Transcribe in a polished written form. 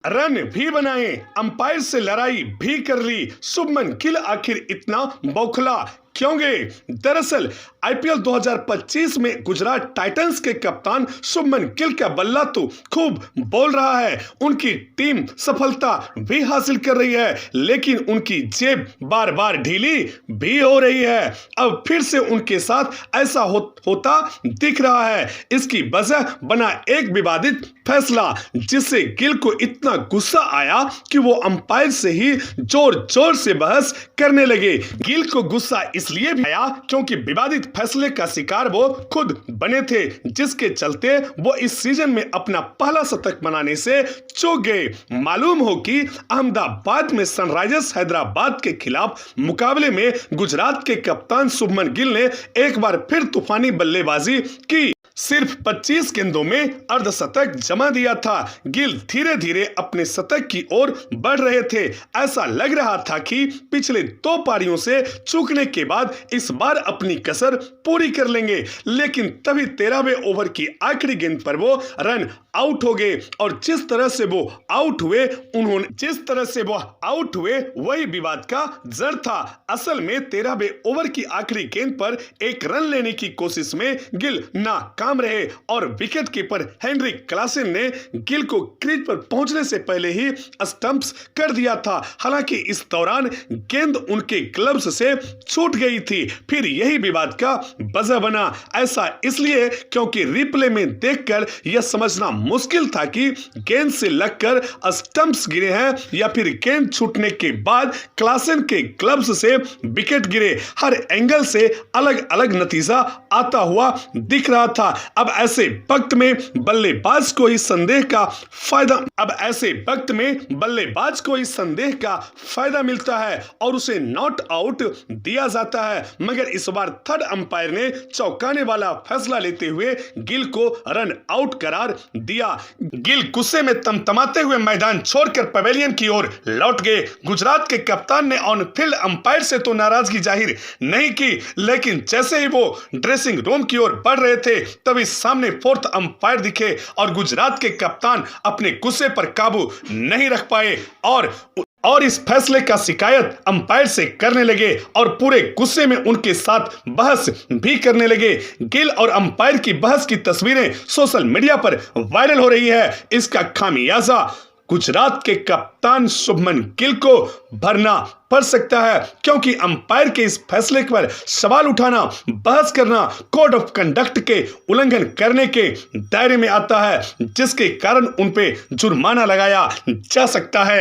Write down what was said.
Run भी बनाए, umpire से लड़ाई भी कर ली। शुभमन गिल आखिर इतना बौखला क्यों गए? दरअसल आईपीएल 2025 में गुजरात टाइटंस के कप्तान शुभमन गिल का बल्ला तो खूब बोल रहा है। उनकी टीम सफलता भी हासिल कर रही है, लेकिन उनकी जेब बार बार ढीली भी हो रही है। अब फिर से उनके साथ ऐसा होता दिख रहा है। इसकी वजह बना एक विवादित फैसला, जिससे गिल को इतना गुस्सा आया कि वो अंपायर से ही जोर जोर से बहस करने लगे। गिल को गुस्सा इसलिए भी आया क्योंकि विवादित फैसले का शिकार वो खुद बने थे, जिसके चलते वो इस सीजन में अपना पहला शतक बनाने से चूक गए। मालूम हो कि अहमदाबाद में सनराइजर्स हैदराबाद के खिलाफ मुकाबले में गुजरात के कप्तान शुभमन गिल ने एक बार फिर तूफानी बल्लेबाजी की। सिर्फ 25 गेंदों में अर्धशतक जमा दिया था। गिल धीरे धीरे अपने शतक की ओर बढ़ रहे थे। ऐसा लग रहा था कि पिछले 2 पारियों से चूकने के बाद इस बार अपनी कसर पूरी कर लेंगे, लेकिन तभी 13वें ओवर की आखिरी गेंद पर वो रन आउट हो गए। और जिस तरह से वो आउट हुए वही विवाद का जड़ था। असल में 13वें ओवर की आखिरी गेंद पर एक रन लेने की कोशिश में गिल नाकाम रहे और विकेट कीपर हेनरिक क्लासेन ने गिल को क्रीज पर पहुंचने से पहले ही स्टंप्स कर दिया था। हालांकि इस दौरान गेंद उनके ग्लव्स से छूट गई थी। फिर यही विवाद का वजह बना। ऐसा इसलिए क्योंकि रिप्ले में देखकर यह समझना मुश्किल था कि गेंद से लगकर स्टंप्स गिरे हैं या फिर गेंद छूटने के बाद क्लासेन के ग्लव्स से विकेट गिरे। हर एंगल से अलग अलग नतीजा आता हुआ दिख रहा था। अब ऐसे वक्त में बल्लेबाज को इस संदेह का फायदा मिलता है और उसे नॉट आउट दिया जाता है। मगर इस बार थर्ड अंपायर ने चौंकाने वाला फैसला लेते हुए गिल को रन आउट करार दिया। गिल गुस्से में तमतमाते हुए मैदान छोड़कर पवेलियन की ओर लौट गए। गुजरात के कप्तान ने ऑन फील्ड अंपायर से तो नाराजगी जाहिर नहीं की, लेकिन जैसे ही वो ड्रेसिंग रूम की ओर बढ़ रहे थे तभी सामने फोर्थ अंपायर दिखे और गुजरात के कप्तान अपने गुस्से पर काबू नहीं रख पाए और इस फैसले का शिकायत अंपायर से करने लगे और पूरे गुस्से में उनके साथ बहस भी करने लगे। गिल और अंपायर की बहस की तस्वीरें सोशल मीडिया पर वायरल हो रही है। इसका खामियाजा गुजरात के कप्तान शुभमन गिल को भरना पड़ सकता है, क्योंकि अंपायर के इस फैसले पर सवाल उठाना, बहस करना कोड ऑफ कंडक्ट के उल्लंघन करने के दायरे में आता है, जिसके कारण उन पे जुर्माना लगाया जा सकता है।